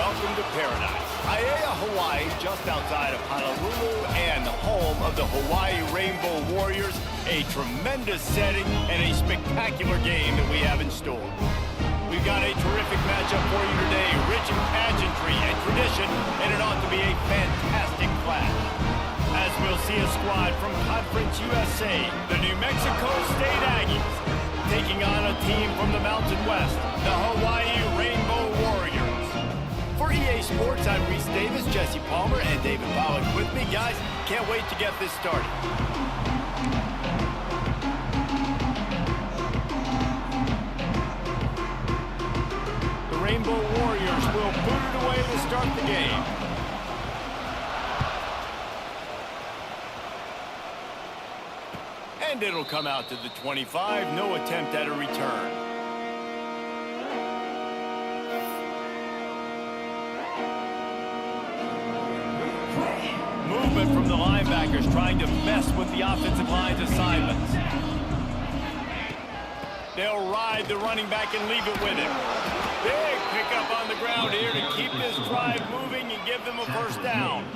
welcome to paradise. Aiea, Hawaii, just outside of Honolulu and the home of the Hawaii Rainbow Warriors. A tremendous setting and a spectacular game that we have in store. We've got a terrific matchup for you today, rich in pageantry and tradition, and it ought to be a fantastic clash. As we'll see a squad from Conference USA, the New Mexico State Aggies, taking on a team from the Mountain West, the Hawaii Rainbow Warriors. For EA Sports, I'm Reese Davis, Jesse Palmer, and David Pollock with me. Guys, can't wait to get this started. The Rainbow Warriors will boot it away to start the game. And it'll come out to the 25, no attempt at a return. Movement from the linebackers trying to mess with the offensive line's assignments. They'll ride the running back and leave it with him. Big pickup on the ground here to keep this drive moving and give them a first down.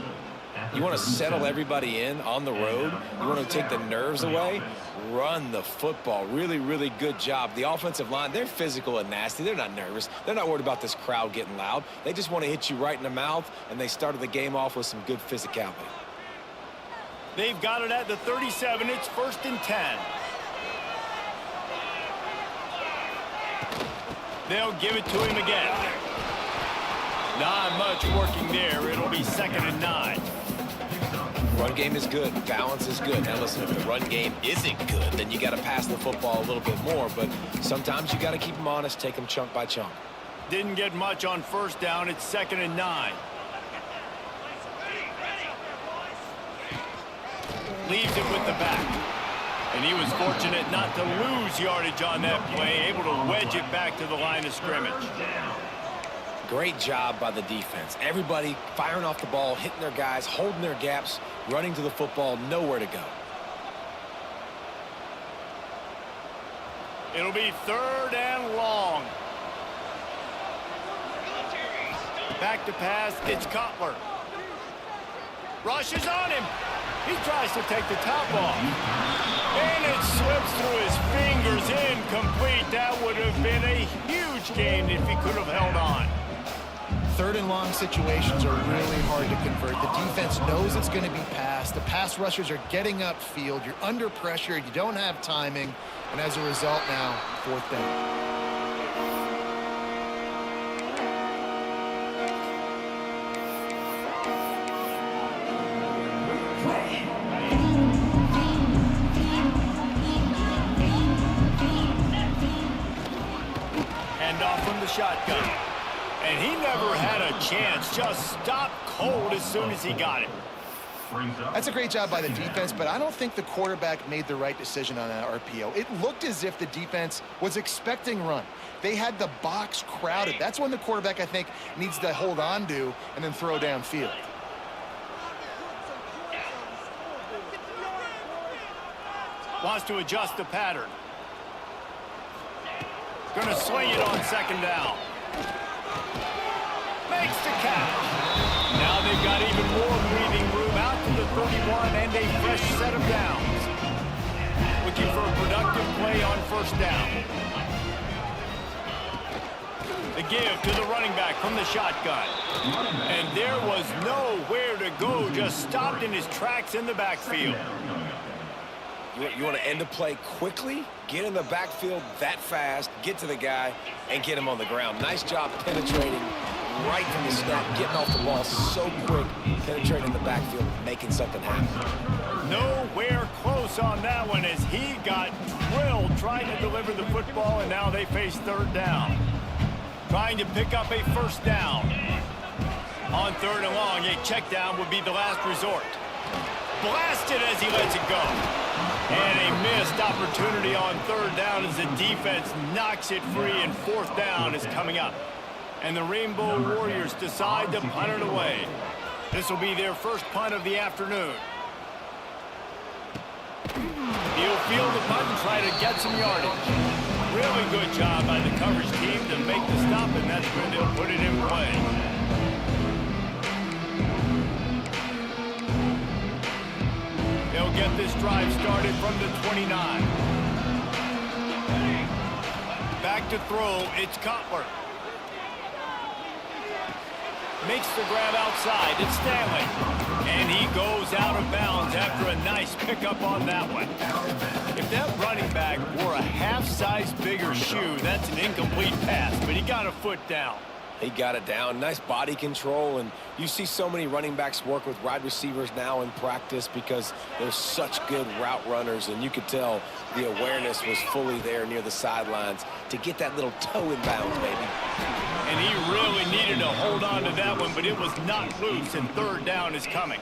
You want to settle everybody in on the road. You want to take the nerves away. Run the football. Really, really good job. The offensive line, they're physical and nasty. They're not nervous. They're not worried about this crowd getting loud. They just want to hit you right in the mouth, and they started the game off with some good physicality. They've got it at the 37. It's 1st and 10. They'll give it to him again. Not much working there. It'll be 2nd and 9. Run game is good. Balance is good. Now listen, if the run game isn't good, then you got to pass the football a little bit more. But sometimes you got to keep them honest, take them chunk by chunk. Didn't get much on 1st down. It's 2nd and 9. Leaves it with the back. And he was fortunate not to lose yardage on that play, able to wedge it back to the line of scrimmage. Great job by the defense. Everybody firing off the ball, hitting their guys, holding their gaps, running to the football, nowhere to go. It'll be 3rd and long. Back to pass, it's Cutler. Rushes on him. He tries to take the top off. And it slips through his fingers, incomplete. That would have been a huge gain if he could have held on. 3rd and long situations are really hard to convert. The defense knows it's going to be passed. The pass rushers are getting upfield. You're under pressure. You don't have timing. And as a result now, 4th down. Handoff from the shotgun. And he never had a chance, just stopped cold as soon as he got it. That's a great job by the defense, but I don't think the quarterback made the right decision on that RPO. It looked as if the defense was expecting run. They had the box crowded. That's when the quarterback, I think, needs to hold on to and then throw downfield. Wants to adjust the pattern. Gonna swing it on 2nd down. Makes the catch. Now they've got even more breathing room out to the 31 and a fresh set of downs. Looking for a productive play on 1st down. The give to the running back from the shotgun. And there was nowhere to go, just stopped in his tracks in the backfield. You want to end a play quickly, get in the backfield that fast, get to the guy, and get him on the ground. Nice job penetrating right from the snap, getting off the ball so quick, penetrating the backfield, making something happen. Nowhere close on that one as he got drilled trying to deliver the football, and now they face 3rd down. Trying to pick up a 1st down. On 3rd and long, a check down would be the last resort. Blasted as he lets it go. And a missed opportunity on 3rd down as the defense knocks it free, and 4th down is coming up. And the Rainbow Warriors decide to punt it away. This will be their first punt of the afternoon. He'll field the punt and try to get some yardage. Really good job by the coverage team to make the stop, and that's when they'll put it in play. get this drive started from the 29. Back to throw, it's Cutler. Makes the grab outside, it's Stanley. And he goes out of bounds after a nice pickup on that one. If that running back wore a half-size bigger shoe, that's an incomplete pass, but he got a foot down. He got it down. Nice body control, and you see so many running backs work with wide receivers now in practice because they're such good route runners, and you could tell the awareness was fully there near the sidelines to get that little toe in bounds, baby. And he really needed to hold on to that one, but it was not loose, and third down is coming.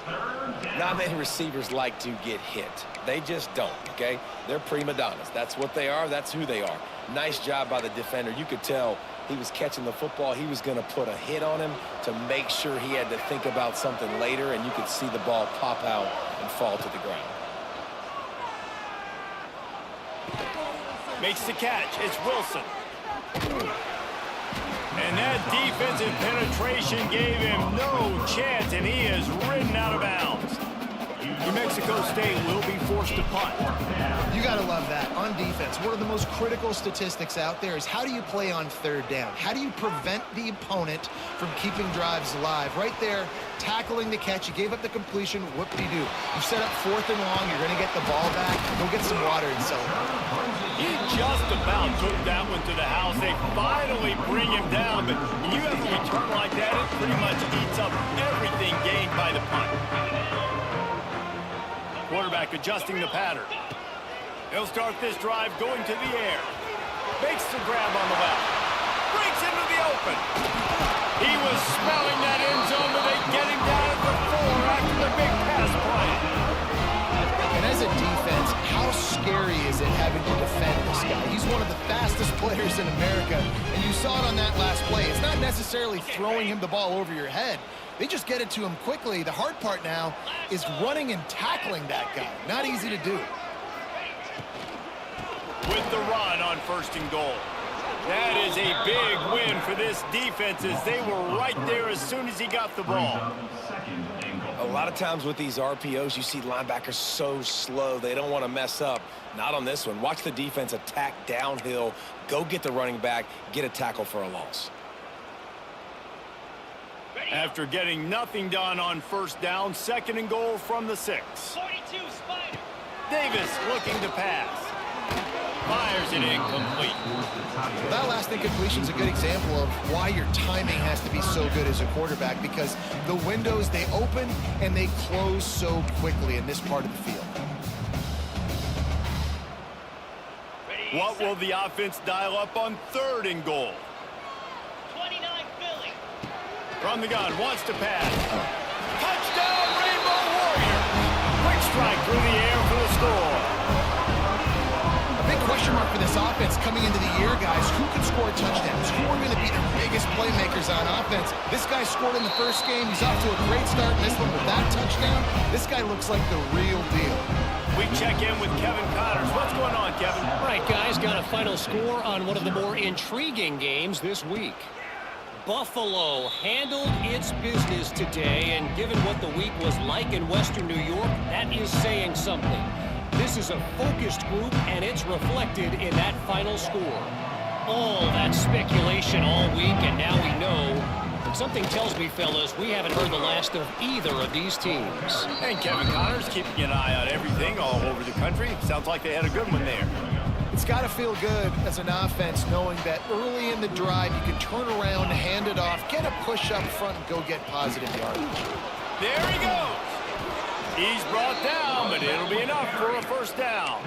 Not many receivers like to get hit. They just don't, okay? They're prima donnas. That's what they are. That's who they are. Nice job by the defender. You could tell he was catching the football. He was going to put a hit on him to make sure he had to think about something later, and you could see the ball pop out and fall to the ground. Makes the catch. It's Wilson. And that defensive penetration gave him no chance, and he is ridden out of bounds. New Mexico State will be forced to punt. You got to love that. On defense, one of the most critical statistics out there is how do you play on third down? How do you prevent the opponent from keeping drives alive? Right there, tackling the catch. You gave up the completion. Whoop-de-doo. You set up 4th and long. You're going to get the ball back. Go get some water and celebrate. He just about took that one to the house. They finally bring him down, but when you have a return like that, it pretty much eats up everything gained by the punt. Quarterback adjusting the pattern. He'll start this drive going to the air. Makes the grab on the left. Breaks into the open. He was smelling that end zone, but they get him down at the 4 after the big pass play. And as a defense, how scary is it having to defend this guy? He's one of the fastest players in America, and you saw it on that last play. It's not necessarily throwing him the ball over your head. They just get it to him quickly. The hard part now is running and tackling that guy. Not easy to do. With the run on 1st and goal. That is a big win for this defense as they were right there as soon as he got the ball. A lot of times with these RPOs, you see linebackers so slow. They don't want to mess up. Not on this one. Watch the defense attack downhill, go get the running back, get a tackle for a loss. After getting nothing done on 1st down, 2nd and goal from the 6. Davis looking to pass. Fires it incomplete. Well, that last incompletion is a good example of why your timing has to be so good as a quarterback, because the windows, they open and they close so quickly in this part of the field. What will the offense dial up on 3rd and goal? From the gun, wants to pass. Touchdown, Rainbow Warriors! Quick strike through the air for the score. A big question mark for this offense coming into the year, guys. Who can score touchdowns? Who are going to be the biggest playmakers on offense? This guy scored in the first game. He's off to a great start in this one with that touchdown. This guy looks like the real deal. We check in with Kevin Connors. What's going on, Kevin? All right, guys, got a final score on one of the more intriguing games this week. Buffalo handled its business today, and given what the week was like in Western New York, that is saying something. This is a focused group, and it's reflected in that final score. All that speculation all week, and now we know. Something tells me, fellas, we haven't heard the last of either of these teams. And Kevin Connors keeping an eye on everything all over the country. Sounds like they had a good one there. It's got to feel good as an offense knowing that early in the drive you can turn around, hand it off, get a push up front, and go get positive yardage. There he goes. He's brought down, but it'll be enough for a 1st down.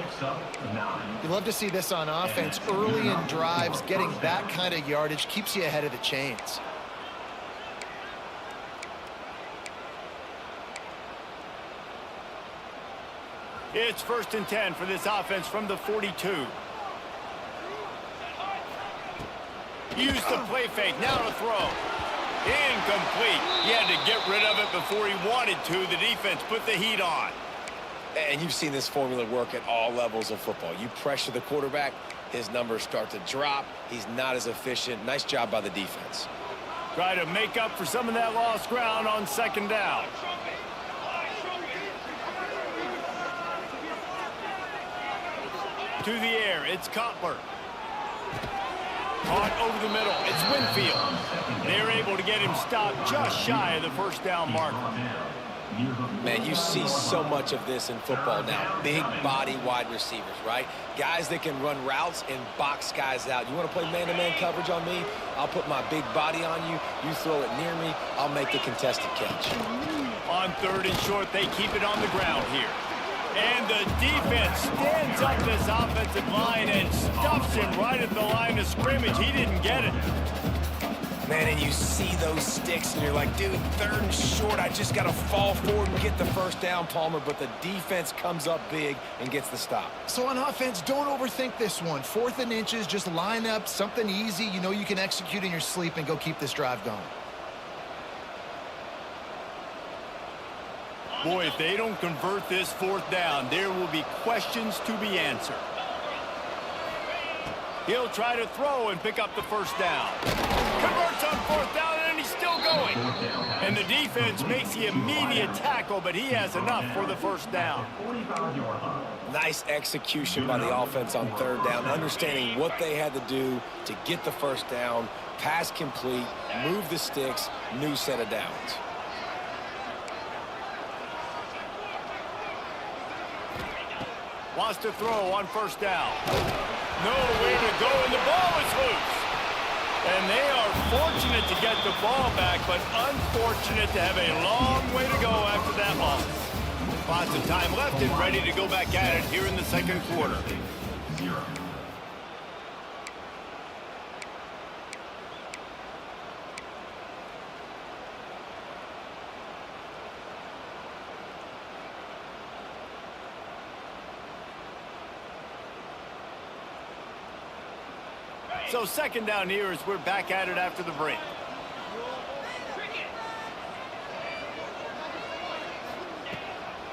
You love to see this on offense. Early in drives, getting that kind of yardage keeps you ahead of the chains. It's 1st and 10 for this offense from the 42. Use the play fake, now to throw. Incomplete. He had to get rid of it before he wanted to. The defense put the heat on. And you've seen this formula work at all levels of football. You pressure the quarterback, his numbers start to drop. He's not as efficient. Nice job by the defense. Try to make up for some of that lost ground on 2nd down. To the air, it's Cutler. Caught over the middle, it's Winfield. They're able to get him stopped just shy of the first down marker. Man, you see so much of this in football now. Big body wide receivers, right? Guys that can run routes and box guys out. You want to play man-to-man coverage on me? I'll put my big body on you. You throw it near me, I'll make the contested catch. On 3rd and short, they keep it on the ground here. And the defense stands up this offensive line and stuffs him right at the line of scrimmage. He didn't get it. Man, and you see those sticks, and you're like, dude, 3rd and short, I just got to fall forward and get the first down, Palmer, but the defense comes up big and gets the stop. So on offense, don't overthink this one. 4th and inches, just line up something easy you know you can execute in your sleep and go keep this drive going. Boy, if they don't convert this 4th down, there will be questions to be answered. He'll try to throw and pick up the first down. Converts on 4th down, and he's still going. And the defense makes the immediate tackle, but he has enough for the first down. Nice execution by the offense on 3rd down, understanding what they had to do to get the first down, pass complete, move the sticks, new set of downs. Wants to throw on 1st down. Nowhere to go, and the ball is loose. And they are fortunate to get the ball back, but unfortunate to have a long way to go after that loss. Lots of time left and ready to go back at it here in the 2nd quarter. So 2nd down here as we're back at it after the break.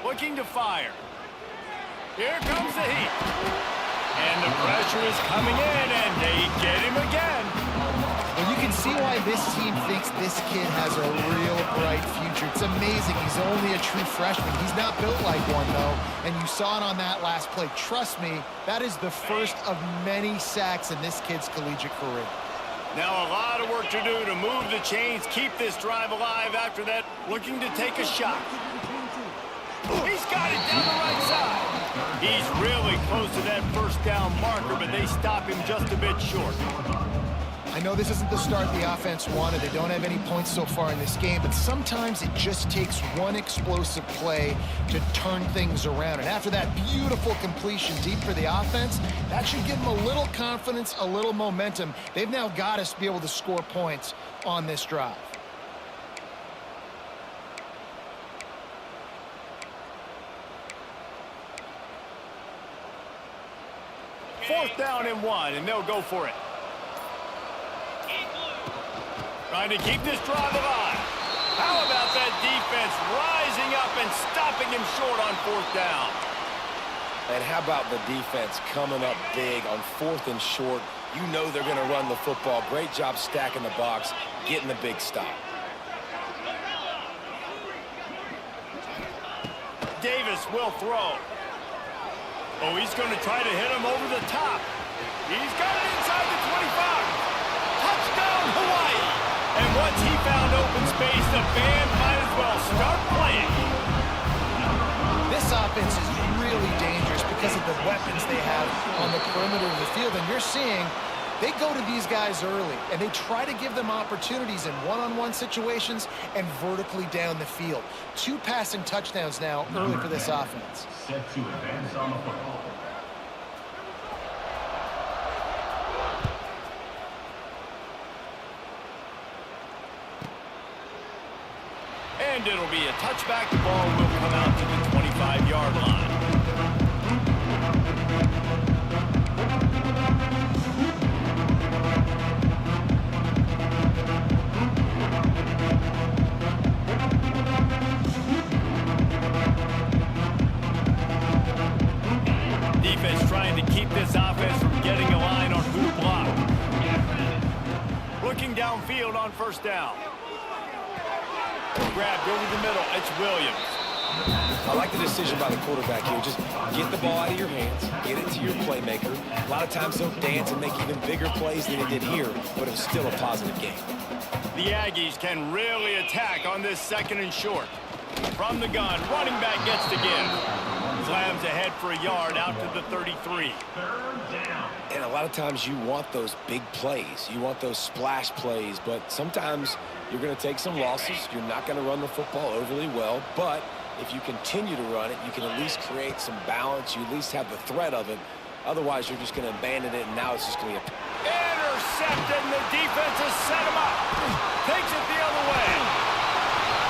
Looking to fire. Here comes the heat. And the pressure is coming in, and they get him again. Well, you can see why this team thinks this kid has a real bright future. It's amazing. He's only a true freshman. He's not built like one, though, and you saw it on that last play. Trust me, that is the first of many sacks in this kid's collegiate career. Now a lot of work to do to move the chains, keep this drive alive after that, looking to take a shot. He's got it down the right side. He's really close to that first down marker, but they stop him just a bit short. I know this isn't the start the offense wanted. They don't have any points so far in this game, but sometimes it just takes one explosive play to turn things around. And after that beautiful completion deep for the offense, that should give them a little confidence, a little momentum. They've now got us to be able to score points on this drive. Fourth down and 1, and they'll go for it. Trying to keep this drive alive. How about that defense rising up and stopping him short on 4th down? And how about the defense coming up big on 4th and short? You know they're going to run the football. Great job stacking the box, getting the big stop. Davis will throw. Oh, he's going to try to hit him over the top. He's got it inside the 25. Touchdown, Hawaii. And once he found open space, the band might as well start playing. This offense is really dangerous because of the weapons they have on the perimeter of the field. And you're seeing they go to these guys early, and they try to give them opportunities in one-on-one situations and vertically down the field. 2 passing touchdowns now early for this offense. Set to advance on the football. And it'll be a touchback. The ball will come out to the 25-yard line. Defense trying to keep this offense from getting a line on who to block. Looking downfield on 1st down. Grabbed over the middle. It's Williams. I like the decision by the quarterback here. Just get the ball out of your hands, get it to your playmaker. A lot of times they'll dance and make even bigger plays than they did here, but it was still a positive game. The Aggies can really attack on this 2nd and short. From the gun, running back gets to give. Slams ahead for a yard out to the 33. And a lot of times you want those big plays. You want those splash plays, but sometimes you're going to take some losses. You're not going to run the football overly well, but if you continue to run it, you can at least create some balance. You at least have the threat of it. Otherwise, you're just going to abandon it, and now it's just going to be Intercepted, and the defense has set him up. Takes it the other way.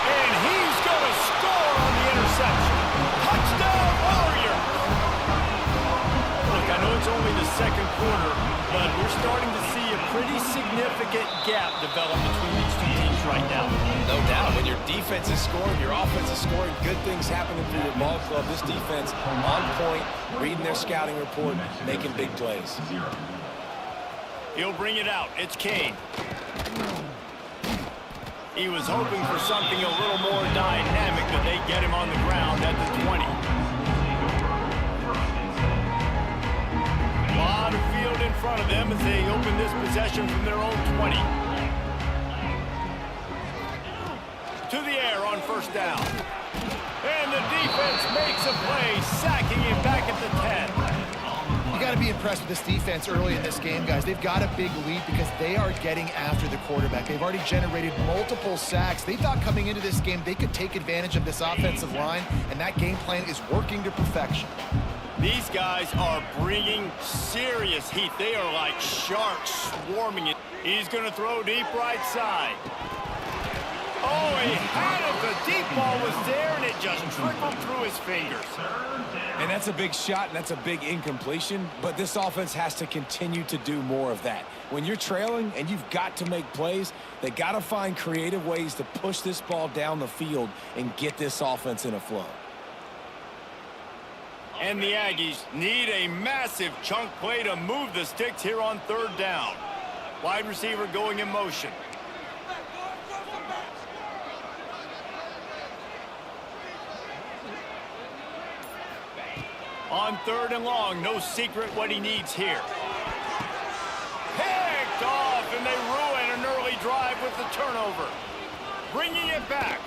And he's going to score on the interception. Touchdown, Warriors! Look, I know it's only the 2nd quarter, but we're starting to see a pretty significant gap develop between these two teams right now. no doubt. When your defense is scoring, your offense is scoring, good things happening for your ball club. This defense on point, reading their scouting report, making big plays. He'll bring it out. It's Kane. He was hoping for something a little more dynamic, but they get him on the ground at the 20. A lot of field in front of them as they open this possession from their own 20. To the air on 1st down. And the defense makes a play, sacking him back at the 10. You got to be impressed with this defense early in this game, guys. They've got a big lead because they are getting after the quarterback. They've already generated multiple sacks. They thought coming into this game they could take advantage of this offensive line, and that game plan is working to perfection. These guys are bringing serious heat. They are like sharks swarming it. He's going to throw deep right side. Oh, he had it. The deep ball was there, and it just trickled through his fingers. And that's a big shot, and that's a big incompletion, but this offense has to continue to do more of that. When you're trailing and you've got to make plays, they got to find creative ways to push this ball down the field and get this offense in a flow. And the Aggies need a massive chunk play to move the sticks here on 3rd down. Wide receiver going in motion. On 3rd and long, no secret what he needs here. Picked off, and they ruin an early drive with the turnover. Bringing it back.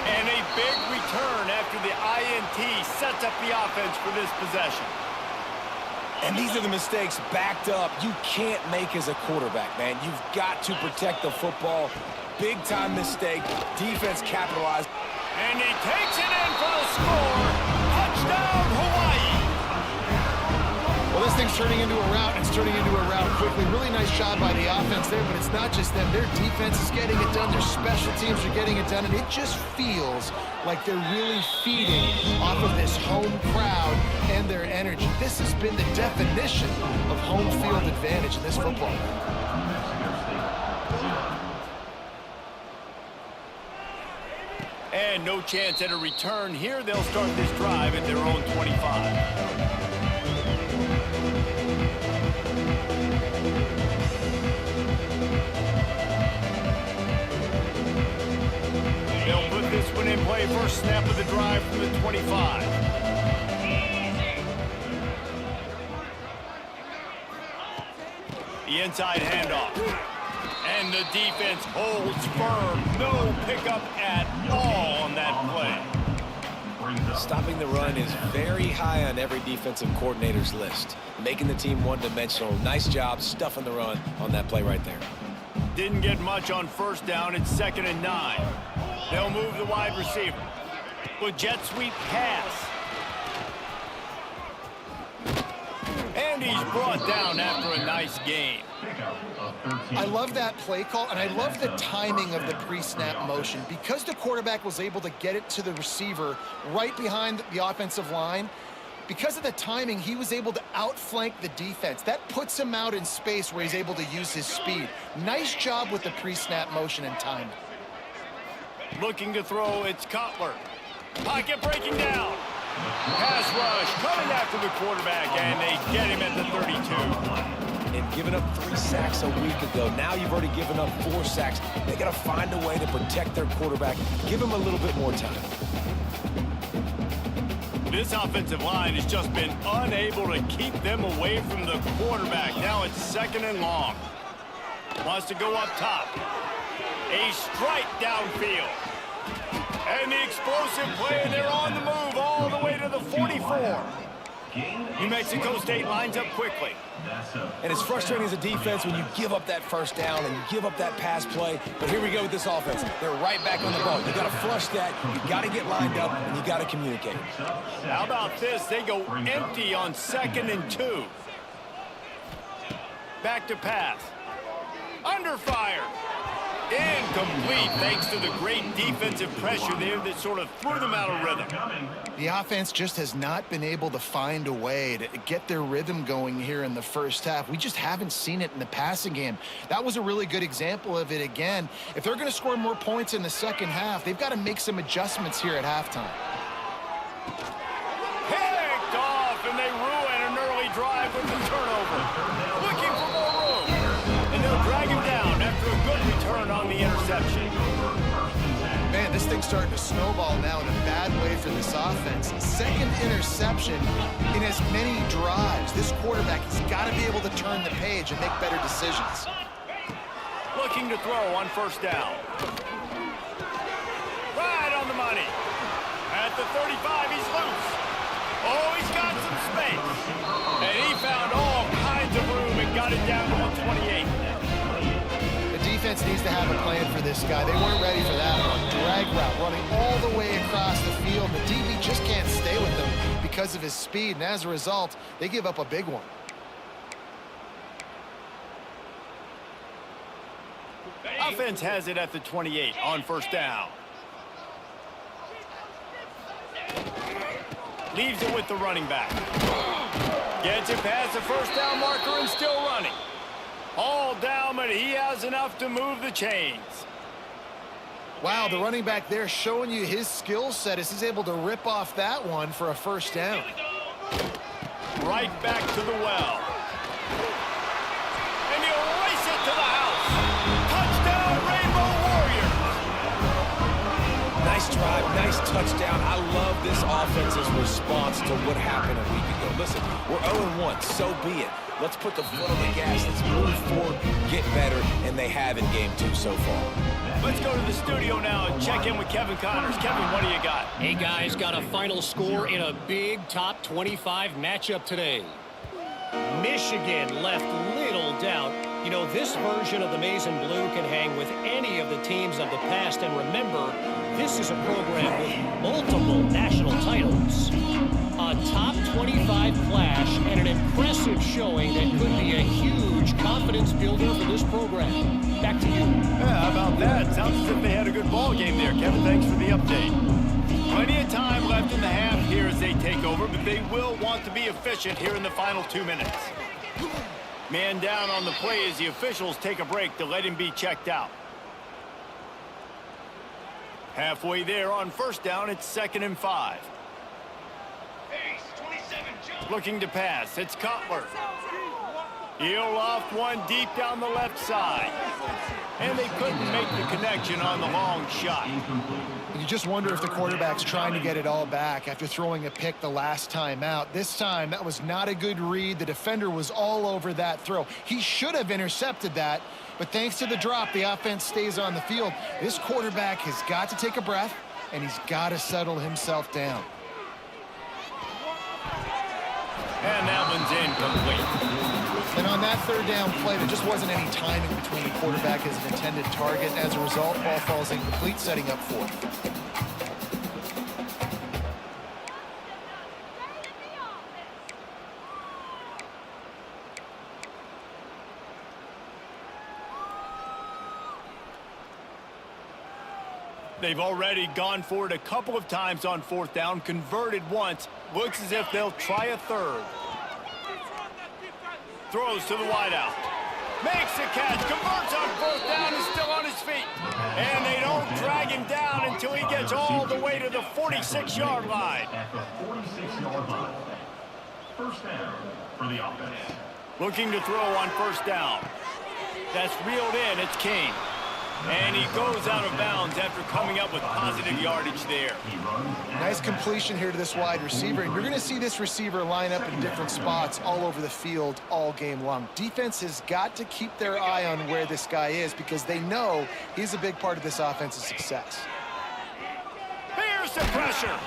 And a big return after the INT sets up the offense for this possession. And these are the mistakes backed up you can't make as a quarterback, man. You've got to protect the football. Big-time mistake. Defense capitalized. And he takes it in for the score. Touchdown, Hawaii. Well, this thing's turning into a rout, and it's turning into a rout quickly. Really nice job by the offense there, but it's not just them. Their defense is getting it done. Their special teams are getting it done, and it just feels like they're really feeding off of this home crowd and their energy. This has been the definition of home field advantage in this football game. And no chance at a return here. They'll start this drive at their own 25. They'll put this one in play. First snap of the drive from the 25. The inside handoff. And the defense holds firm. No pickup at all on that play. Stopping the run is very high on every defensive coordinator's list. Making the team one-dimensional. Nice job stuffing the run on that play right there. Didn't get much on 1st down. It's 2nd and 9. They'll move the wide receiver. With jet sweep pass. And he's brought down after a nice gain. I love that play call, and I love the timing of the pre-snap motion. Because the quarterback was able to get it to the receiver right behind the offensive line, because of the timing, he was able to outflank the defense. That puts him out in space where he's able to use his speed. Nice job with the pre-snap motion and timing. Looking to throw, it's Cutler. Pocket breaking down. Pass rush coming after the quarterback, and they get him at the 32. and giving up 3 sacks a week ago. Now you've already given up 4 sacks. They got to find a way to protect their quarterback. Give him a little bit more time. This offensive line has just been unable to keep them away from the quarterback. Now it's 2nd and long. Wants to go up top. A strike downfield. And the explosive play, and they're on the move all the way to the 44. New Mexico State lines up quickly. And it's frustrating as a defense when you give up that first down and you give up that pass play. But here we go with this offense. They're right back on the ball. You got to flush that. You got to get lined up, and you got to communicate. How about this? They go empty on 2nd and 2. Back to pass. Under fire. Incomplete, thanks to the great defensive pressure there that sort of threw them out of rhythm. The offense just has not been able to find a way to get their rhythm going here in the first half. We just haven't seen it in the passing game. That was a really good example of it again. If they're going to score more points in the second half, they've got to make some adjustments here at halftime. Picked off, and they ruin an early drive with the turnover. Looking for more room. And they'll drag him down after a good return on the interception. Man, this thing's starting to snowball now in a bad way for this offense. 2nd interception in as many drives. This quarterback has got to be able to turn the page and make better decisions. Looking to throw on 1st down. Right on the money. At the 35, he's loose. Oh, he's got some space. And he found all kinds of room and got it down to 128. The defense needs to have a plan for this guy. They weren't ready for that one. Drag route running all the way across the field. The DB just can't stay with them because of his speed, and as a result, they give up a big one. Offense has it at the 28 on 1st down. Leaves it with the running back. Gets it past the 1st down marker and still running. All down, but he has enough to move the chains. Wow, the running back there showing you his skill set as he's able to rip off that one for a 1st down. Right back to the well. And he'll race it to the house. Touchdown, Rainbow Warriors. Nice drive, nice touchdown. I love this offense's response to what happened a week ago. Listen, we're 0-1, so be it. Let's put the foot on the gas. Let's move forward, get better, and they have in game 2 so far. Let's go to the studio now and check in with Kevin Connors. Kevin, what do you got? Hey, guys, got a final score in a big top 25 matchup today. Michigan left little doubt. You know, this version of the Maize and Blue can hang with any of the teams of the past. And remember, this is a program with multiple national titles. A top 25 clash and an impressive showing that could be a huge confidence builder for this program. Back to you. Yeah, how about that? Sounds as if they had a good ball game there. Kevin, thanks for the update. Plenty of time left in the half here as they take over, but they will want to be efficient here in the final 2 minutes. Man down on the play as the officials take a break to let him be checked out. Halfway there on 1st down, it's 2nd and 5. Looking to pass, it's Cutler. He'll loft one deep down the left side. And they couldn't make the connection on the long shot. You just wonder if the quarterback's trying to get it all back after throwing a pick the last time out. This time, that was not a good read. The defender was all over that throw. He should have intercepted that, but thanks to the drop, the offense stays on the field. This quarterback has got to take a breath, and he's got to settle himself down. And that one's incomplete. And on that 3rd down play, there just wasn't any timing between the quarterback and his intended target. As a result, ball falls incomplete, setting up 4th. They've already gone for it a couple of times on 4th down, converted once. Looks as if they'll try a 3rd. Throws to the wideout. Makes the catch, converts on 4th down, is still on his feet. And they don't drag him down until he gets all the way to the 46-yard line. At the 46-yard line. 1st down for the offense. Looking to throw on first down. That's reeled in. It's King. And he goes out of bounds after coming up with positive yardage there. Nice completion here to this wide receiver. And you're going to see this receiver line up in different spots all over the field all game long. Defense has got to keep their eye on where this guy is because they know he's a big part of this offense's success. Here's the pressure.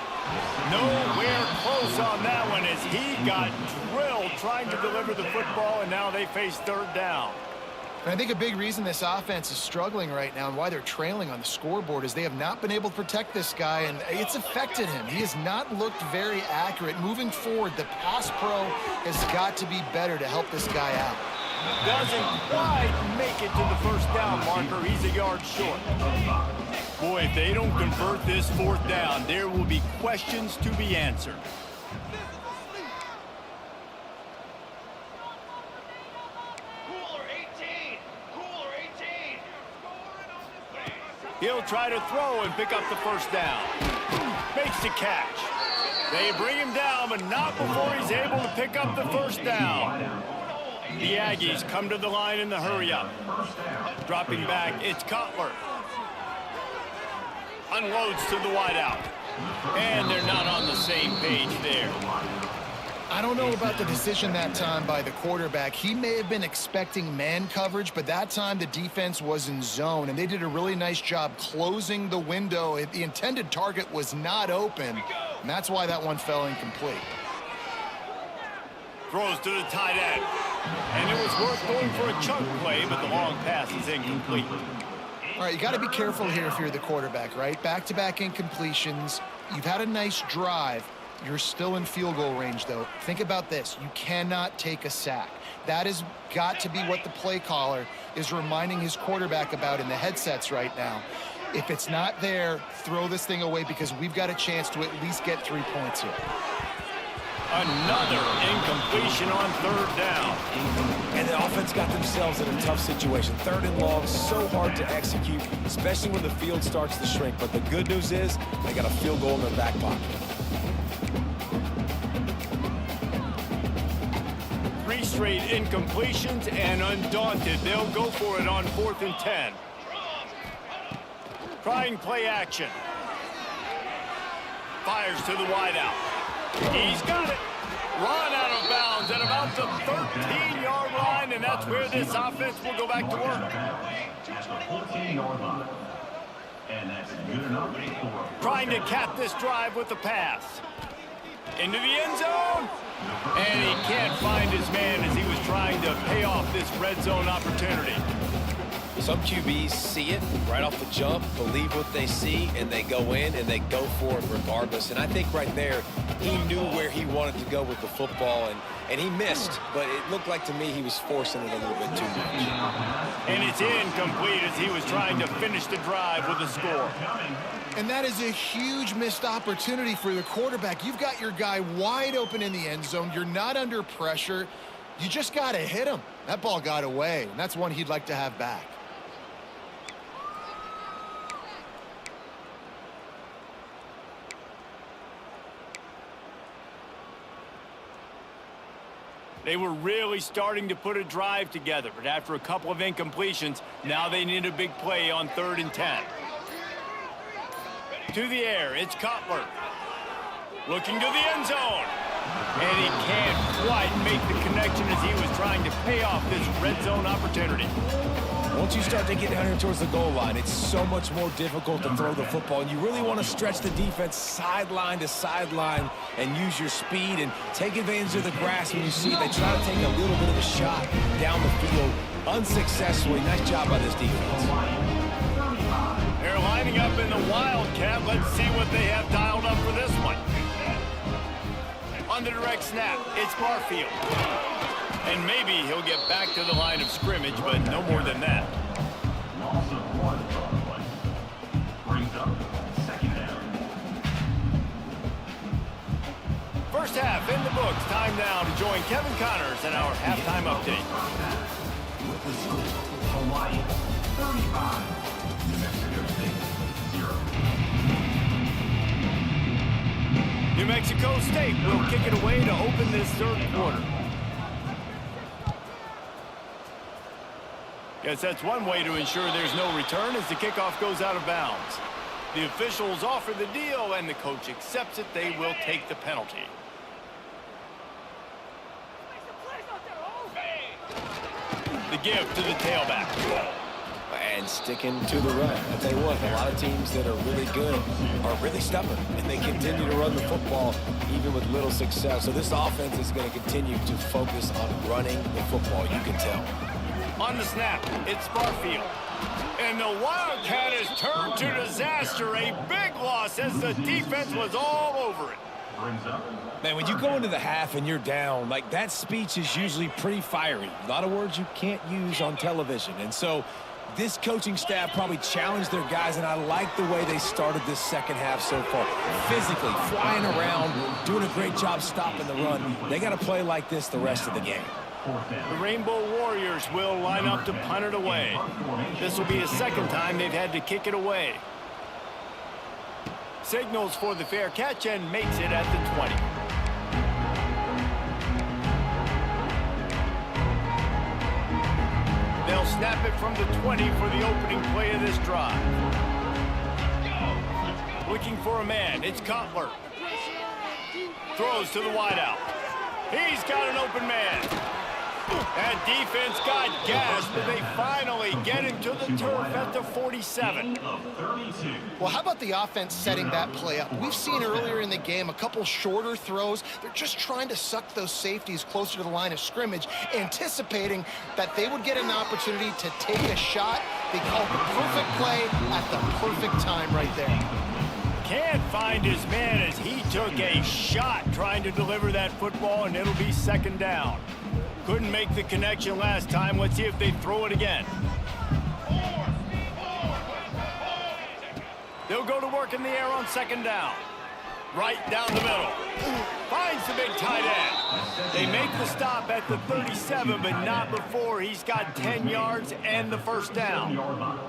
Nowhere close on that one as he got drilled trying to deliver the football, and now they face third down. And I think a big reason this offense is struggling right now and why they're trailing on the scoreboard is they have not been able to protect this guy, and it's affected him. He has not looked very accurate. Moving forward, the pass pro has got to be better to help this guy out. Doesn't quite make it to the first down marker. He's a yard short. Boy, if they don't convert this fourth down, there will be questions to be answered. He'll try to throw and pick up the first down. Makes the catch. They bring him down, but not before he's able to pick up the first down. The Aggies come to the line in the hurry-up. Dropping back, it's Cutler. Unloads to the wideout. And they're not on the same page there. I don't know about the decision that time by the quarterback. He may have been expecting man coverage, but that time the defense was in zone, and they did a really nice job closing the window. The intended target was not open, and that's why that one fell incomplete. Throws to the tight end. And it was worth going for a chunk play, but the long pass is incomplete. All right, you got to be careful here if you're the quarterback, right? Back-to-back incompletions. You've had a nice drive. You're still in field goal range, though. Think about this. You cannot take a sack. That has got to be what the play caller is reminding his quarterback about in the headsets right now. If it's not there, throw this thing away because we've got a chance to at least get 3 points here. Another incompletion on third down. And the offense got themselves in a tough situation. Third and long, so hard to execute, especially when the field starts to shrink. But the good news is they got a field goal in their back pocket. 3 straight incompletions, and undaunted, they'll go for it on 4th and 10. Trying play action. Fires to the wideout. He's got it. Run out of bounds at about the 13-yard line, and that's where this offense will go back to work. At the 14-yard line. And that's good enough for... Trying to cap this drive with the pass. Into the end zone. And he can't find his man as he was trying to pay off this red zone opportunity. Some QBs see it right off the jump, believe what they see, and they go in and they go for it regardless. And I think right there, he knew where he wanted to go with the football, and he missed. But it looked like to me he was forcing it a little bit too much. And it's incomplete as he was trying to finish the drive with a score. And that is a huge missed opportunity for the quarterback. You've got your guy wide open in the end zone. You're not under pressure. You just got to hit him. That ball got away, and that's one he'd like to have back. They were really starting to put a drive together, but after a couple of incompletions, now they need a big play on 3rd and 10. To the air, it's Cutler. Looking to the end zone. And he can't quite make the connection as he was trying to pay off this red zone opportunity. Once you start to get down here towards the goal line, it's so much more difficult to throw the football. And you really want to stretch the defense sideline to sideline and use your speed and take advantage of the grass when you see they try to take a little bit of a shot down the field unsuccessfully. Nice job by this defense. They're lining up in the Wildcat. Let's see what they have dialed up for this one. On the direct snap, it's Barfield. And maybe he'll get back to the line of scrimmage, but no more than that. Loss of 1 play. Brings up 2nd down. First half in the books. Time now to join Kevin Connors in our halftime update. With the score, Hawaii 35, New Mexico State 0. New Mexico State will kick it away to open this third quarter. Guess that's one way to ensure there's no return as the kickoff goes out of bounds. The officials offer the deal, and the coach accepts it. They will take the penalty. The give to the tailback. And sticking to the run. I tell you what, a lot of teams that are really good are really stubborn, and they continue to run the football even with little success. So this offense is going to continue to focus on running the football, you can tell. On the snap, it's Barfield. And the Wildcat has turned to disaster. A big loss as the defense was all over it. Man, when you go into the half and you're down, like, that speech is usually pretty fiery. A lot of words you can't use on television. And so this coaching staff probably challenged their guys, and I like the way they started this second half so far. Physically, flying around, doing a great job stopping the run. They got to play like this the rest of the game. The Rainbow Warriors will line up to punt it away. This will be the second time they've had to kick it away. Signals for the fair catch and makes it at the 20. They'll snap it from the 20 for the opening play of this drive. Looking for a man, it's Cutler. Throws to the wideout. He's got an open man. That defense got gassed, but they finally get him to the turf at the 47. Well, how about the offense setting that play up? We've seen earlier in the game a couple shorter throws. They're just trying to suck those safeties closer to the line of scrimmage, anticipating that they would get an opportunity to take a shot. They called the perfect play at the perfect time right there. Can't find his man as he took a shot trying to deliver that football, and it'll be second down. Couldn't make the connection last time. Let's see if they throw it again. They'll go to work in the air on second down. Right down the middle. Finds the big tight end. They make the stop at the 37, but not before he's got 10 yards and the first down.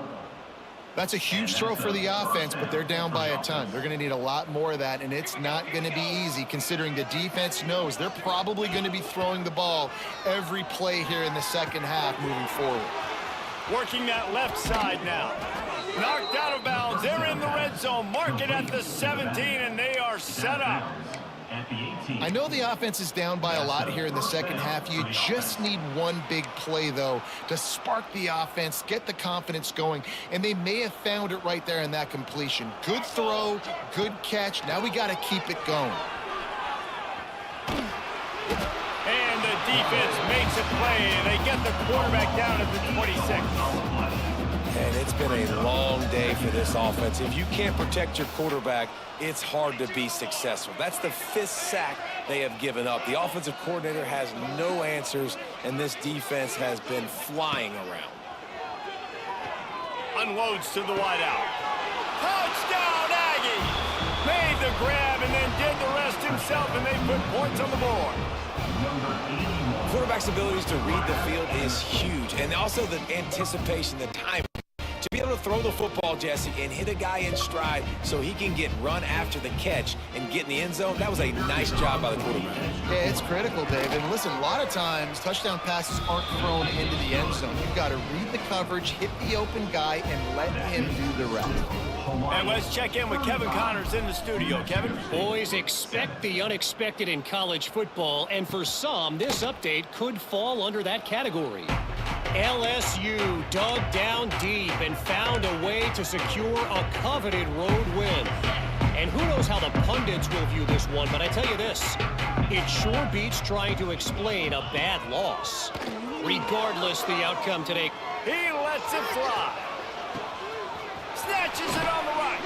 That's a huge throw for the offense, but they're down by a ton. They're going to need a lot more of that, and it's not going to be easy considering the defense knows they're probably going to be throwing the ball every play here in the second half moving forward. Working that left side now. Knocked out of bounds. They're in the red zone. Mark it at the 17, and they are set up. I know the offense is down by a lot here in the second half. You just need one big play, though, to spark the offense, get the confidence going, and they may have found it right there in that completion. Good throw, good catch. Now we got to keep it going. And the defense makes a play, and they get the quarterback down at the 26. And it's been a long day for this offense. If you can't protect your quarterback, it's hard to be successful. That's the 5th sack they have given up. The offensive coordinator has no answers, and this defense has been flying around. Unloads to the wideout. Touchdown, Aggie! Made the grab and then did the rest himself, and they put points on the board. Quarterback's abilities to read the field is huge, and also the anticipation, the time. To be able to throw the football, Jesse, and hit a guy in stride so he can get run after the catch and get in the end zone, that was a nice job by the quarterback. Yeah, it's critical, Dave. And listen, a lot of times touchdown passes aren't thrown into the end zone. You've got to read the coverage, hit the open guy, and let him do the rest. And let's check in with Kevin Connors in the studio. Kevin? Boys, expect the unexpected in college football, and for some, this update could fall under that category. LSU dug down deep and found a way to secure a coveted road win. And who knows how the pundits will view this one, but I tell you this, it sure beats trying to explain a bad loss. Regardless the outcome today. He lets it fly. Snatches it on the right.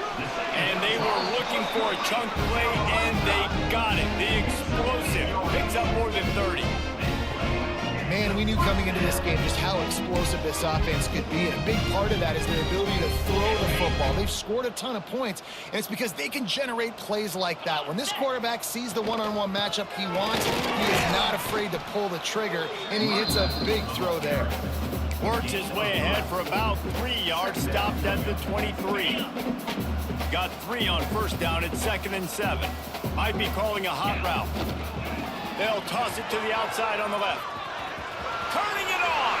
And they were looking for a chunk play, and they got it. The explosive picks up more than 30. Man, we knew coming into this game just how explosive this offense could be, and a big part of that is their ability to throw the football. They've scored a ton of points, and it's because they can generate plays like that. When this quarterback sees the one-on-one matchup he wants, he is not afraid to pull the trigger, and he hits a big throw there. Works his way ahead for about 3 yards, stopped at the 23. Got 3 on first down at 2nd and 7. Might be calling a hot route. They'll toss it to the outside on the left. Turning it on.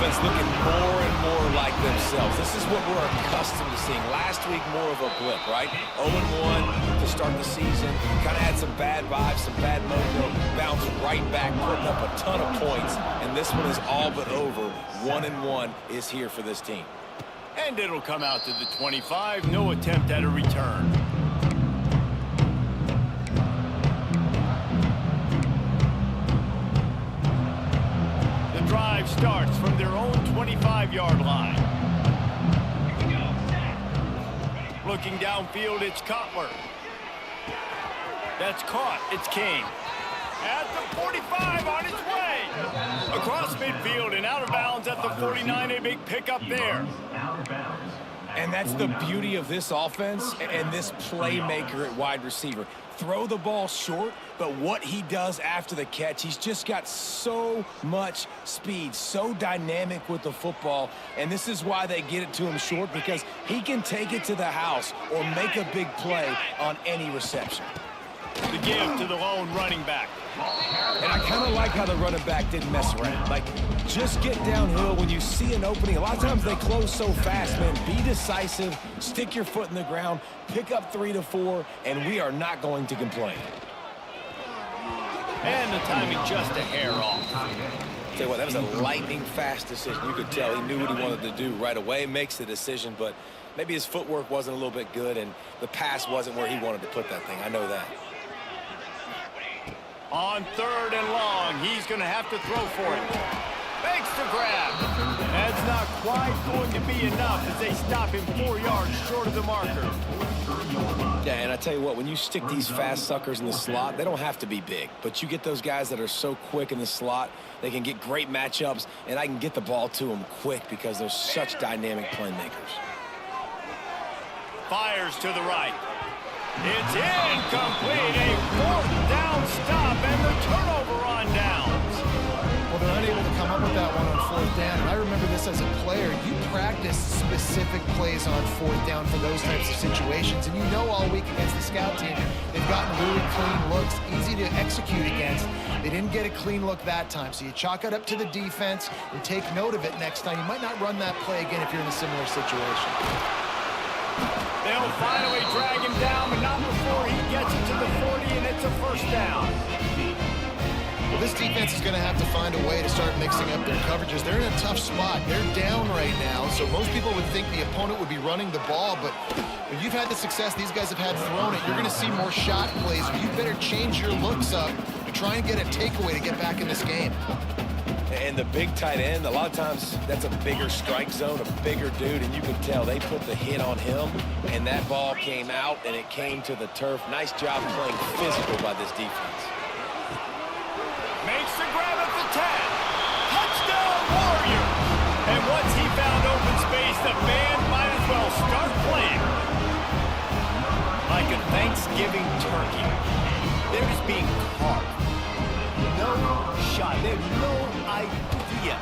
offense looking more and more like themselves. This is what we're accustomed to seeing. Last week, more of a blip, right? 0-1 to start the season. Kind of had some bad vibes, some bad mojo. Bounced right back, putting up a ton of points. And this one is all but over. 1-1 is here for this team. And it'll come out to the 25. No attempt at a return. The drive starts from their own 25-yard line. Looking downfield, it's Cutler. That's caught. It's King. At the 45, on his way. Across midfield and out of bounds at the 49. A big pickup there. Out of bounds. And that's the beauty of this offense and this playmaker at wide receiver. Throw the ball short, but what he does after the catch, he's just got so much speed, so dynamic with the football, and this is why they get it to him short, because he can take it to the house or make a big play on any reception. The give to the lone running back. And I kind of like how the running back didn't mess around. Like, just get downhill when you see an opening. A lot of times they close so fast, man. Be decisive, stick your foot in the ground, pick up 3 to 4, and we are not going to complain. And the timing just a hair off. Tell you what, that was a lightning-fast decision. You could tell he knew what he wanted to do right away, makes the decision, but maybe his footwork wasn't a little bit good, and the pass wasn't where he wanted to put that thing. I know that. On 3rd and long, he's going to have to throw for it. Makes the grab. That's not quite going to be enough as they stop him 4 yards short of the marker. Yeah, and I tell you what, when you stick these fast suckers in the slot, they don't have to be big. But you get those guys that are so quick in the slot, they can get great matchups, and I can get the ball to them quick because they're such dynamic playmakers. Fires to the right. It's incomplete. A 4th down stop and the turnover on downs. Well, they're unable to come up with that one on 4th down. And I remember this as a player. You practice specific plays on 4th down for those types of situations. And you know all week against the scout team, they've gotten really clean looks, easy to execute against. They didn't get a clean look that time. So you chalk it up to the defense and take note of it next time. You might not run that play again if you're in a similar situation. They'll finally drag him down, but not before he gets it to the 40, and it's a 1st down. Well, this defense is going to have to find a way to start mixing up their coverages. They're in a tough spot. They're down right now, so most people would think the opponent would be running the ball, but when you've had the success these guys have had throwing it, you're going to see more shot plays. You better change your looks up to try and get a takeaway to get back in this game. And the big tight end, a lot of times that's a bigger strike zone, a bigger dude, and you can tell they put the hit on him, and that ball came out, and it came to the turf. Nice job playing physical by this defense. Makes the grab at the 10. Touchdown, Warriors! And once he found open space, the band might as well start playing. Like a Thanksgiving turkey. They're just being carved. No shot. They have no idea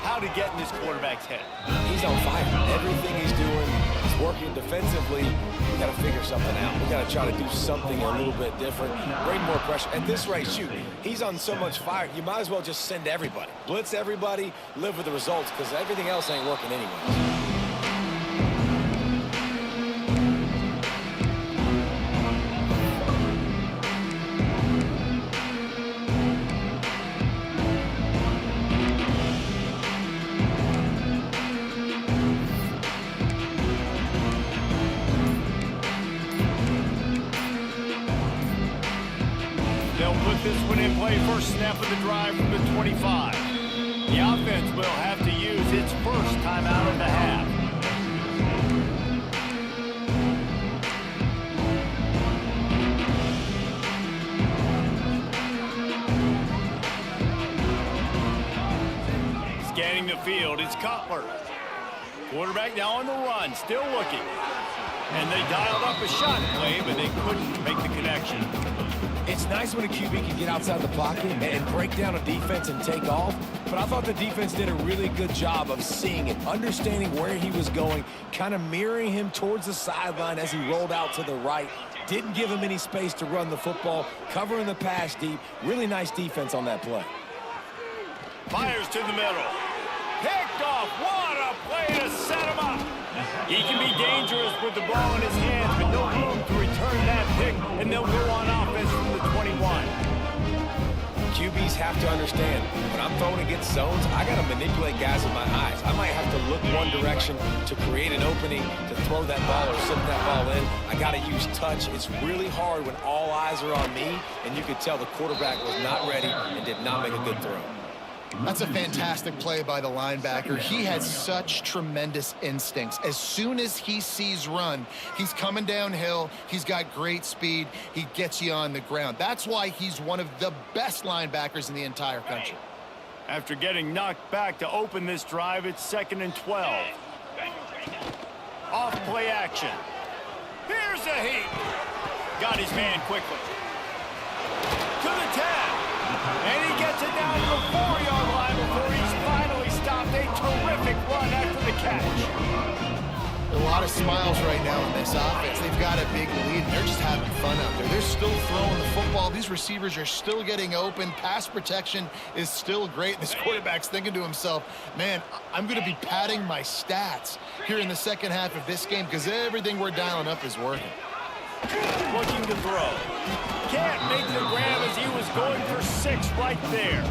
how to get in this quarterback's head. He's on fire. Everything he's doing is working defensively. We got to figure something out. We got to try to do something a little bit different. Bring more pressure. At this rate, shoot, he's on so much fire, you might as well just send everybody. Blitz everybody, live with the results, because everything else ain't working anyway. This one in play, first snap of the drive from the 25. The offense will have to use its first timeout of the half. Scanning the field, it's Cutler. Quarterback now on the run, still looking. And they dialed up a shot play, but they couldn't make the connection. It's nice when a QB can get outside the pocket and break down a defense and take off, but I thought the defense did a really good job of seeing it, understanding where he was going, kind of mirroring him towards the sideline as he rolled out to the right. Didn't give him any space to run the football, covering the pass deep. Really nice defense on that play. Fires to the middle. Picked off. What a play to set him up. He can be dangerous with the ball in his hands, but no room to return that pick, and they'll go on offense from the 21. QBs have to understand, when I'm throwing against zones, I got to manipulate guys with my eyes. I might have to look one direction to create an opening to throw that ball or slip that ball in. I got to use touch. It's really hard when all eyes are on me, and you could tell the quarterback was not ready and did not make a good throw. That's a fantastic play by the linebacker. He has such tremendous instincts. As soon as he sees run, he's coming downhill. He's got great speed. He gets you on the ground. That's why he's one of the best linebackers in the entire country. After getting knocked back to open this drive, it's 2nd and 12. Off play action. Here's a heat. Got his man quickly. To the 10. And he gets it down to the 4-yard line before he's finally stopped. A terrific run after the catch. A lot of smiles right now in this offense. They've got a big lead, and they're just having fun out there. They're still throwing the football. These receivers are still getting open. Pass protection is still great. This quarterback's thinking to himself, man, I'm going to be padding my stats here in the second half of this game because everything we're dialing up is working. Looking to throw. Can't make the grab as he was going for 6 right there.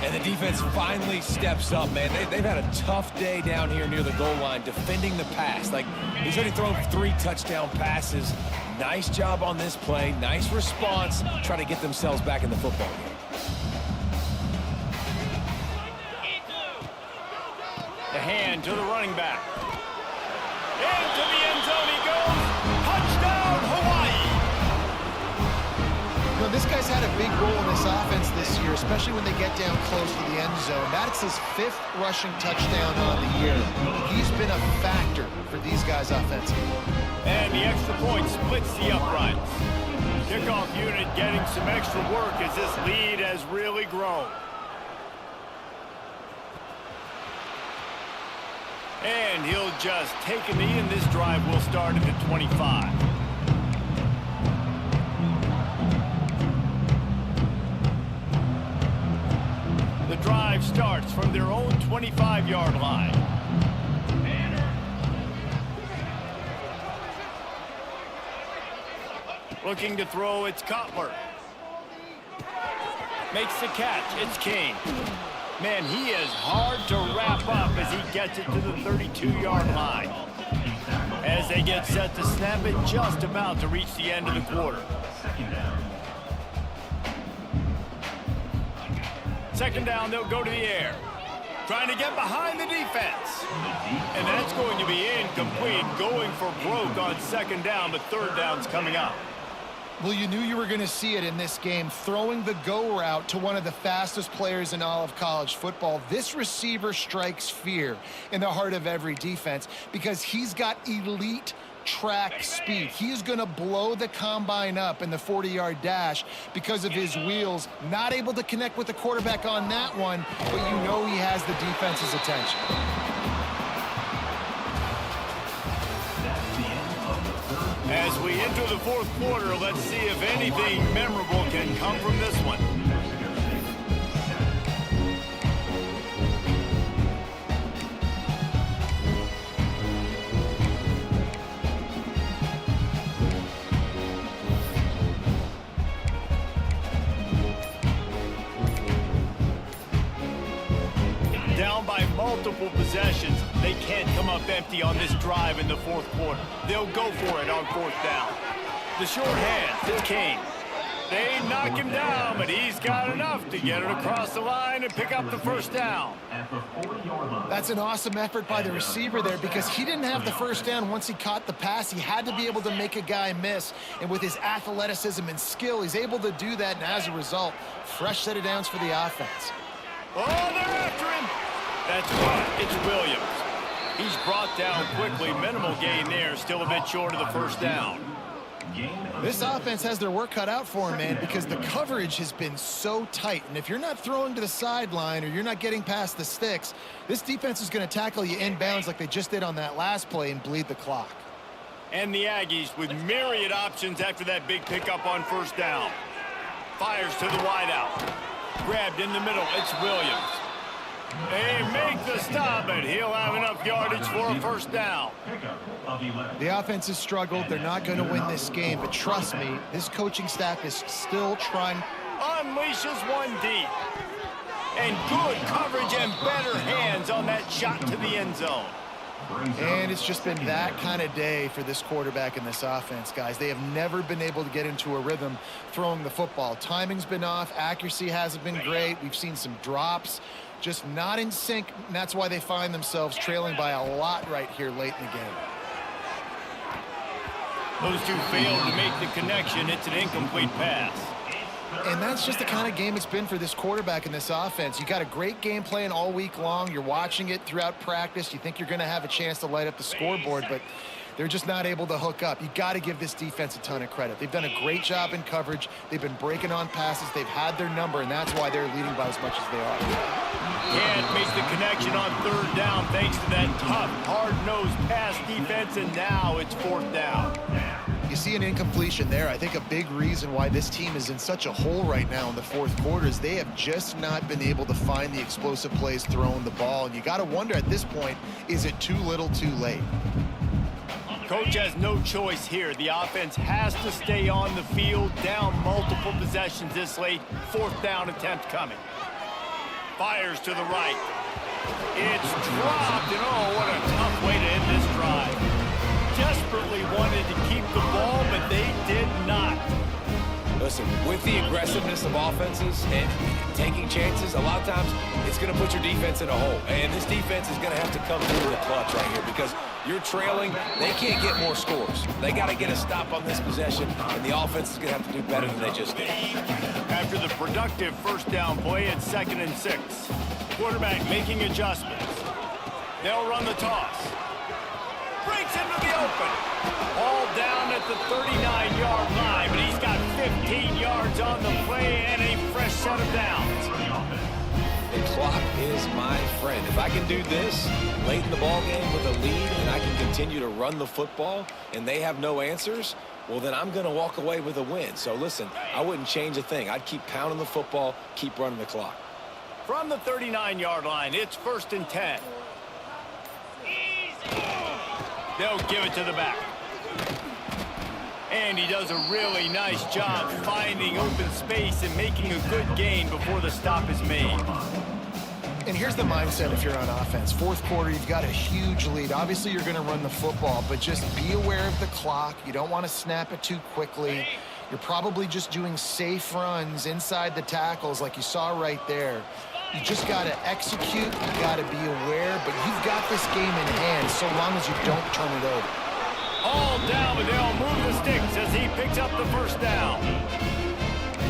And the defense finally steps up, man. They've had a tough day down here near the goal line defending the pass. Like, he's already thrown 3 touchdown passes. Nice job on this play. Nice response. Trying to get themselves back in the football game. The hand to the running back. Into the end zone he goes. Touchdown, Hawaii. You know, this guy's had a big role in this offense this year, especially when they get down close to the end zone. That's his 5th rushing touchdown on the year. He's been a factor for these guys offensively. And the extra point splits the uprights. Kickoff unit getting some extra work as this lead has really grown. And he'll just take a knee, and this drive will start at the 25. The drive starts from their own 25-yard line. Looking to throw, it's Cutler. Makes the catch, it's King. Man, he is hard to wrap up as he gets it to the 32-yard line. As they get set to snap it, just about to reach the end of the quarter. Second down, they'll go to the air. Trying to get behind the defense. And that's going to be incomplete, going for broke on second down, but third down's coming up. Well, you knew you were going to see it in this game, throwing the go route to one of the fastest players in all of college football. This receiver strikes fear in the heart of every defense because he's got elite track speed. He's going to blow the combine up in the 40-yard dash because of his wheels. Not able to connect with the quarterback on that one, but you know he has the defense's attention. As we enter the fourth quarter, let's see if anything memorable can come from this one. Down by multiple possessions, they can't come up empty on this drive in the fourth quarter. They'll go for it on 4th down. The short hand, it's King. They knock him down, but he's got enough to get it across the line and pick up the first down. That's an awesome effort by the receiver there because he didn't have the first down once he caught the pass. He had to be able to make a guy miss, and with his athleticism and skill, he's able to do that, and as a result, fresh set of downs for the offense. Oh, they're after him. That's right, it's Williams. He's brought down quickly. Minimal gain there, still a bit short of the first down. This offense has their work cut out for him, man, because the coverage has been so tight. And if you're not throwing to the sideline or you're not getting past the sticks, this defense is going to tackle you inbounds like they just did on that last play and bleed the clock. And the Aggies with myriad options after that big pickup on first down. Fires to the wideout. Grabbed in the middle, it's Williams. They make the stop, and he'll have enough yardage for a first down. Pickup of 11. The offense has struggled. They're not going to win this game, but trust me, this coaching staff is still trying. Unleashes one deep. And good coverage and better hands on that shot to the end zone. And it's just been that kind of day for this quarterback and this offense, guys. They have never been able to get into a rhythm throwing the football. Timing's been off. Accuracy hasn't been great. We've seen some drops. Just not in sync, and that's why they find themselves trailing by a lot right here late in the game. Those two failed to make the connection. It's an incomplete pass. And that's just the kind of game it's been for this quarterback and this offense. You got a great game plan all week long. You're watching it throughout practice. You think you're going to have a chance to light up the scoreboard, but they're just not able to hook up. You got to give this defense a ton of credit. They've done a great job in coverage. They've been breaking on passes. They've had their number, and that's why they're leading by as much as they are. Can't make the connection on third down thanks to that tough, hard-nosed pass defense, and now it's fourth down. You see an incompletion there. I think a big reason why this team is in such a hole right now in the fourth quarter is they have just not been able to find the explosive plays throwing the ball. And you got to wonder at this point, is it too little too late? Coach has no choice here. The offense has to stay on the field, down multiple possessions this late. Fourth down attempt coming. Fires to the right. It's dropped, and oh, what a tough way to end this drive. Desperately wanted to keep the ball, but they did not. Listen, with the aggressiveness of offenses and taking chances, a lot of times it's going to put your defense in a hole. And this defense is going to have to come through the clutch right here because you're trailing. They can't get more scores. They got to get a stop on this possession, and the offense is going to have to do better than they just did. After the productive first down play at 2nd and 6, quarterback making adjustments. They'll run the toss. Breaks into the open. All down at the 39-yard line, but he's got 15 yards on the play and a fresh set of downs. The clock is my friend. If I can do this late in the ball game with a lead and I can continue to run the football and they have no answers, well, then I'm going to walk away with a win. So, listen, I wouldn't change a thing. I'd keep pounding the football, keep running the clock. From the 39-yard line, it's 1st and 10. They'll give it to the back. And he does a really nice job finding open space and making a good gain before the stop is made. And here's the mindset if you're on offense. Fourth quarter, you've got a huge lead. Obviously, you're going to run the football, but just be aware of the clock. You don't want to snap it too quickly. You're probably just doing safe runs inside the tackles like you saw right there. You just got to execute. You got to be aware, but you've got this game in hand so long as you don't turn it over. All down, but they'll move the sticks as he picks up the first down.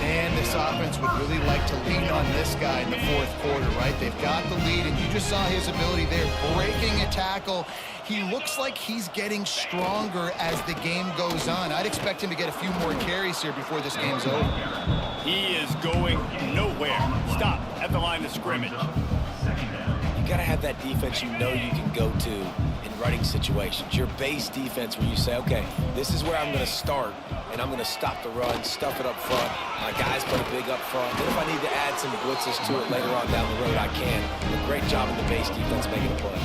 And this offense would really like to lean on this guy in the fourth quarter, right? They've got the lead, and you just saw his ability there, breaking a tackle. He looks like he's getting stronger as the game goes on. I'd expect him to get a few more carries here before this game's over. He is going nowhere. Stop at the line of scrimmage. You got to have that defense you know you can go to in running situations. Your base defense where you say, okay, this is where I'm going to start, and I'm going to stop the run, stuff it up front. My guys put a big up front. Then if I need to add some blitzes to it later on down the road, I can. A great job in the base defense making a play.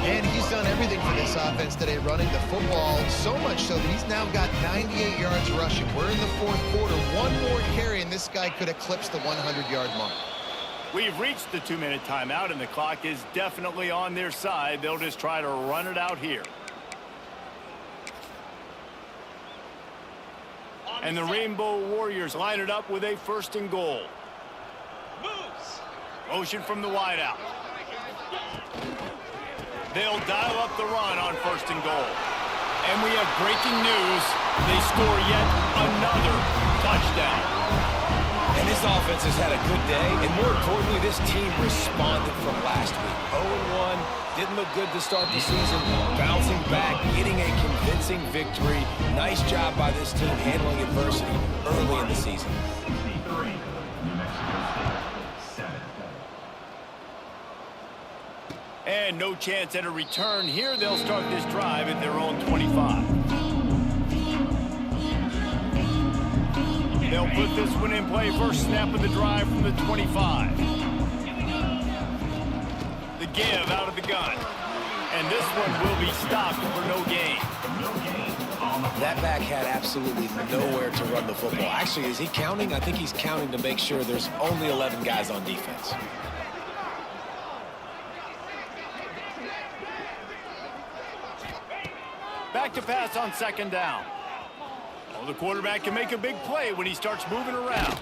And he's done everything for this offense today, running the football, so much so that he's now got 98 yards rushing. We're in the fourth quarter. One more carry, and this guy could eclipse the 100-yard mark. We've reached the 2-minute timeout, and the clock is definitely on their side. They'll just try to run it out here. And the Rainbow Warriors line it up with a 1st and goal. Motion from the wideout. They'll dial up the run on 1st and goal. And we have breaking news. They score yet another touchdown. And this offense has had a good day, and more importantly, this team responded from last week. 0-1, didn't look good to start the season, bouncing back, getting a convincing victory. Nice job by this team handling adversity early in the season. And no chance at a return here. They'll start this drive at their own 25. They'll put this one in play. First snap of the drive from the 25. give out of the gun. And this one will be stopped for no gain. That back had absolutely nowhere to run the football. Actually, is he counting? I think he's counting to make sure there's only 11 guys on defense. Back to pass on second down. Oh, the quarterback can make a big play when he starts moving around.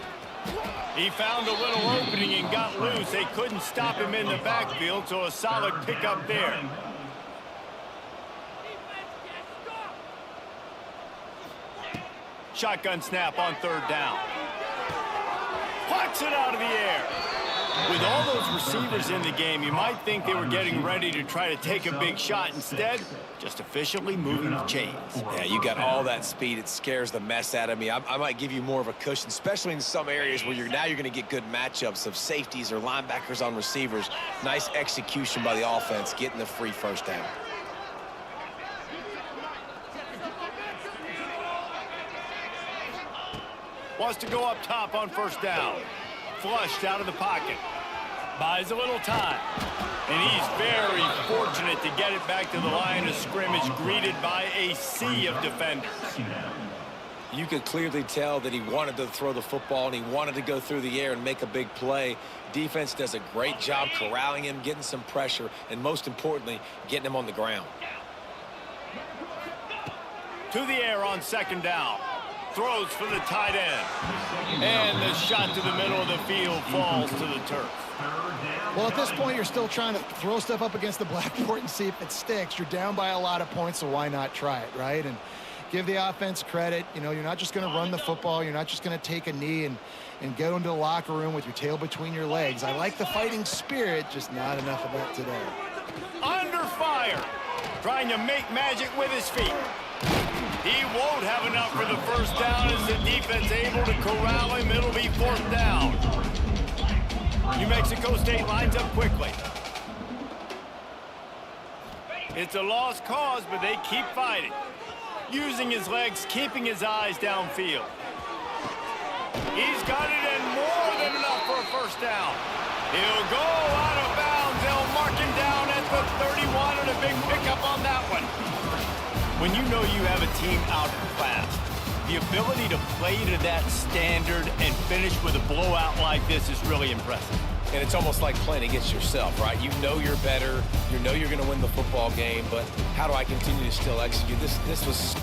He found a little opening and got loose. They couldn't stop him in the backfield, so a solid pickup there. Shotgun snap on third down. Plucks it out of the air. With all those receivers in the game, you might think they were getting ready to try to take a big shot. Instead, just efficiently moving the chains. Yeah, you got all that speed. It scares the mess out of me. I might give you more of a cushion, especially in some areas where you're going to get good matchups of safeties or linebackers on receivers. Nice execution by the offense, getting the free first down. Wants to go up top on first down. Flushed out of the pocket. Buys a little time. And he's very fortunate to get it back to the line of scrimmage, greeted by a sea of defenders. You could clearly tell that he wanted to throw the football and he wanted to go through the air and make a big play. Defense does a great job corralling him, getting some pressure, and most importantly, getting him on the ground. To the air on second down. Throws for the tight end. And the shot to the middle of the field falls to the turf. Well, at this point, you're still trying to throw stuff up against the blackboard and see if it sticks. You're down by a lot of points, so why not try it, right? And give the offense credit. You know, you're not just going to run the football. You're not just going to take a knee and get into the locker room with your tail between your legs. I like the fighting spirit, just not enough of that today. Under fire. Trying to make magic with his feet. He won't have enough for the first down as the defense able to corral him. It'll be fourth down. New Mexico State lines up quickly. It's a lost cause, but they keep fighting. Using his legs, keeping his eyes downfield. He's got it and more than enough for a first down. He'll go out of bounds. They'll mark him down at the 31 and a big pickup on that one. When you know you have a team out in class, the ability to play to that standard and finish with a blowout like this is really impressive. And it's almost like playing against yourself, right? You know you're better. You know you're going to win the football game, but how do I continue to still execute? This was